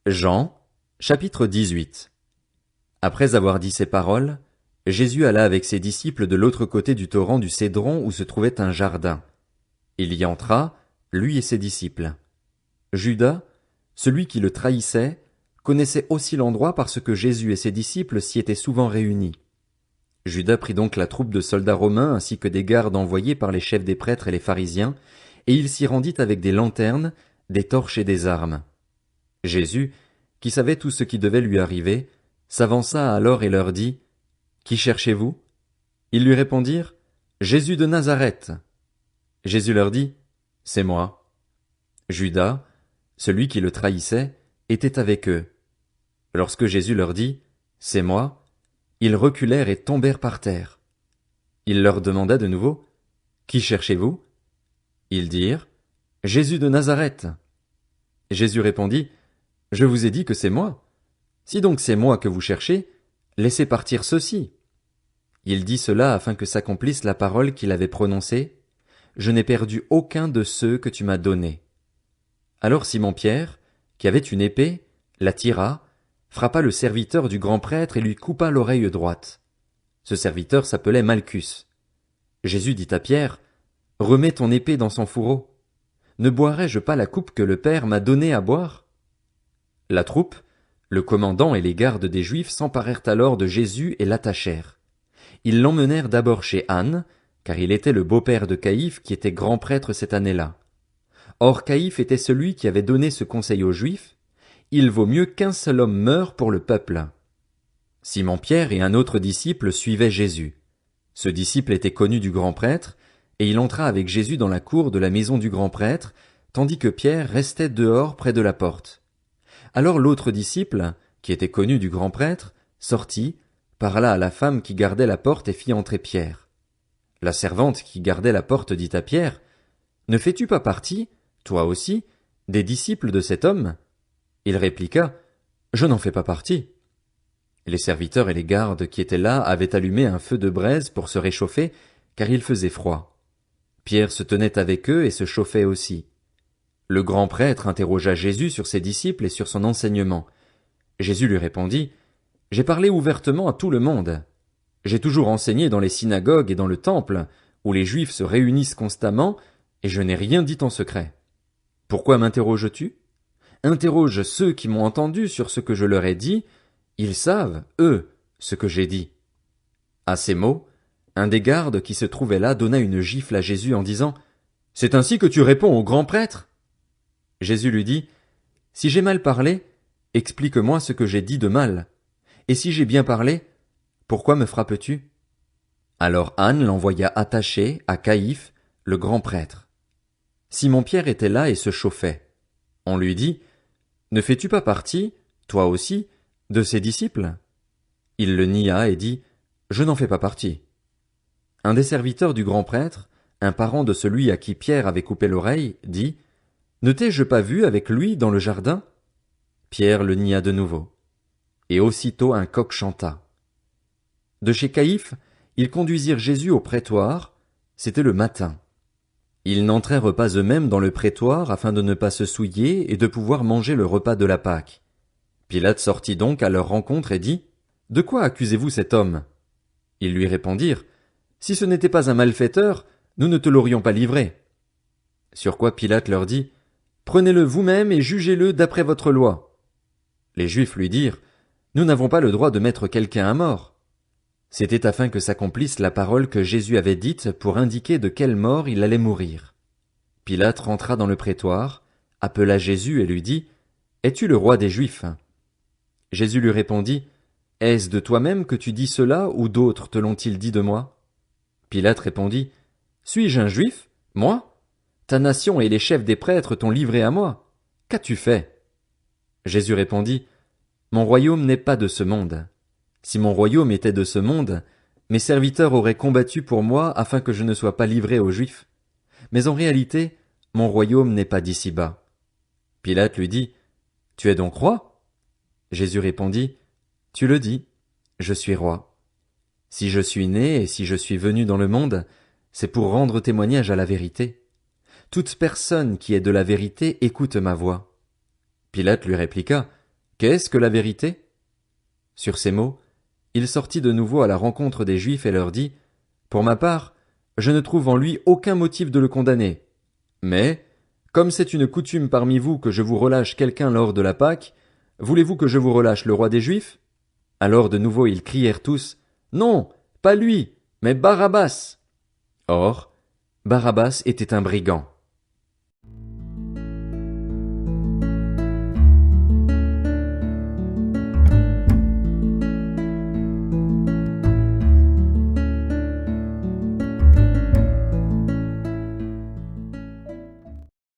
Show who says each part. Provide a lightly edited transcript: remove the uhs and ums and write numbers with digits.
Speaker 1: Jean, chapitre 18. Après avoir dit ces paroles, Jésus alla avec ses disciples de l'autre côté du torrent du Cédron où se trouvait un jardin. Il y entra, lui et ses disciples. Judas, celui qui le trahissait, connaissait aussi l'endroit parce que Jésus et ses disciples s'y étaient souvent réunis. Judas prit donc la troupe de soldats romains ainsi que des gardes envoyés par les chefs des prêtres et les pharisiens, et il s'y rendit avec des lanternes, des torches et des armes. Jésus, qui savait tout ce qui devait lui arriver, s'avança alors et leur dit, « Qui cherchez-vous » Ils lui répondirent, « Jésus de Nazareth. » Jésus leur dit, « C'est moi. » Judas, celui qui le trahissait, était avec eux. Lorsque Jésus leur dit, « C'est moi », ils reculèrent et tombèrent par terre. Il leur demanda de nouveau, « Qui cherchez-vous » Ils dirent, « Jésus de Nazareth. » Jésus répondit, « Je vous ai dit que c'est moi. Si donc c'est moi que vous cherchez, laissez partir ceux-ci. » Il dit cela afin que s'accomplisse la parole qu'il avait prononcée, « Je n'ai perdu aucun de ceux que tu m'as donnés. » Alors Simon-Pierre, qui avait une épée, la tira, frappa le serviteur du grand prêtre et lui coupa l'oreille droite. Ce serviteur s'appelait Malchus. Jésus dit à Pierre, « Remets ton épée dans son fourreau. Ne boirai-je pas la coupe que le Père m'a donnée à boire ?» La troupe, le commandant et les gardes des Juifs s'emparèrent alors de Jésus et l'attachèrent. Ils l'emmenèrent d'abord chez Anne, car il était le beau-père de Caïphe qui était grand prêtre cette année-là. Or Caïphe était celui qui avait donné ce conseil aux Juifs, « Il vaut mieux qu'un seul homme meure pour le peuple. » Simon-Pierre et un autre disciple suivaient Jésus. Ce disciple était connu du grand prêtre, et il entra avec Jésus dans la cour de la maison du grand prêtre, tandis que Pierre restait dehors près de la porte. Alors l'autre disciple, qui était connu du grand prêtre, sortit, parla à la femme qui gardait la porte et fit entrer Pierre. La servante qui gardait la porte dit à Pierre, « Ne fais-tu pas partie, toi aussi, des disciples de cet homme ?» Il répliqua, « Je n'en fais pas partie. » Les serviteurs et les gardes qui étaient là avaient allumé un feu de braise pour se réchauffer, car il faisait froid. Pierre se tenait avec eux et se chauffait aussi. Le grand prêtre interrogea Jésus sur ses disciples et sur son enseignement. Jésus lui répondit, « J'ai parlé ouvertement à tout le monde. J'ai toujours enseigné dans les synagogues et dans le temple, où les Juifs se réunissent constamment, et je n'ai rien dit en secret. Pourquoi m'interroges-tu? Interroge ceux qui m'ont entendu sur ce que je leur ai dit, ils savent, eux, ce que j'ai dit. » À ces mots, un des gardes qui se trouvait là donna une gifle à Jésus en disant, « C'est ainsi que tu réponds au grand prêtre? » Jésus lui dit, « Si j'ai mal parlé, explique-moi ce que j'ai dit de mal. Et si j'ai bien parlé, pourquoi me frappes-tu » Alors Anne l'envoya attaché à Caïphe, le grand prêtre. Simon-Pierre était là et se chauffait. On lui dit, « Ne fais-tu pas partie, toi aussi, de ses disciples ?» Il le nia et dit, « Je n'en fais pas partie. » Un des serviteurs du grand prêtre, un parent de celui à qui Pierre avait coupé l'oreille, dit, « Ne t'ai-je pas vu avec lui dans le jardin ?» Pierre le nia de nouveau. Et aussitôt un coq chanta. De chez Caïphe, ils conduisirent Jésus au prétoire, c'était le matin. Ils n'entrèrent pas eux-mêmes dans le prétoire afin de ne pas se souiller et de pouvoir manger le repas de la Pâque. Pilate sortit donc à leur rencontre et dit, « De quoi accusez-vous cet homme ?» Ils lui répondirent, « Si ce n'était pas un malfaiteur, nous ne te l'aurions pas livré. » Sur quoi Pilate leur dit, « Prenez-le vous-même et jugez-le d'après votre loi. » Les Juifs lui dirent, « Nous n'avons pas le droit de mettre quelqu'un à mort. » C'était afin que s'accomplisse la parole que Jésus avait dite pour indiquer de quelle mort il allait mourir. Pilate rentra dans le prétoire, appela Jésus et lui dit, « Es-tu le roi des Juifs ?» Jésus lui répondit, « Est-ce de toi-même que tu dis cela ou d'autres te l'ont-ils dit de moi ?» Pilate répondit, « Suis-je un Juif, moi? Ta nation et les chefs des prêtres t'ont livré à moi. Qu'as-tu fait? » Jésus répondit, « Mon royaume n'est pas de ce monde. Si mon royaume était de ce monde, mes serviteurs auraient combattu pour moi afin que je ne sois pas livré aux Juifs. Mais en réalité, mon royaume n'est pas d'ici-bas. » Pilate lui dit, « Tu es donc roi ?» Jésus répondit, « Tu le dis, je suis roi. Si je suis né et si je suis venu dans le monde, c'est pour rendre témoignage à la vérité. Toute personne qui est de la vérité écoute ma voix. » Pilate lui répliqua, Qu'est-ce que la vérité? Sur ces mots, il sortit de nouveau à la rencontre des Juifs et leur dit, Pour ma part, je ne trouve en lui aucun motif de le condamner. Mais, comme c'est une coutume parmi vous que je vous relâche quelqu'un lors de la Pâque, voulez-vous que je vous relâche le roi des Juifs? Alors de nouveau ils crièrent tous, Non, pas lui, mais Barabbas. Or, Barabbas était un brigand.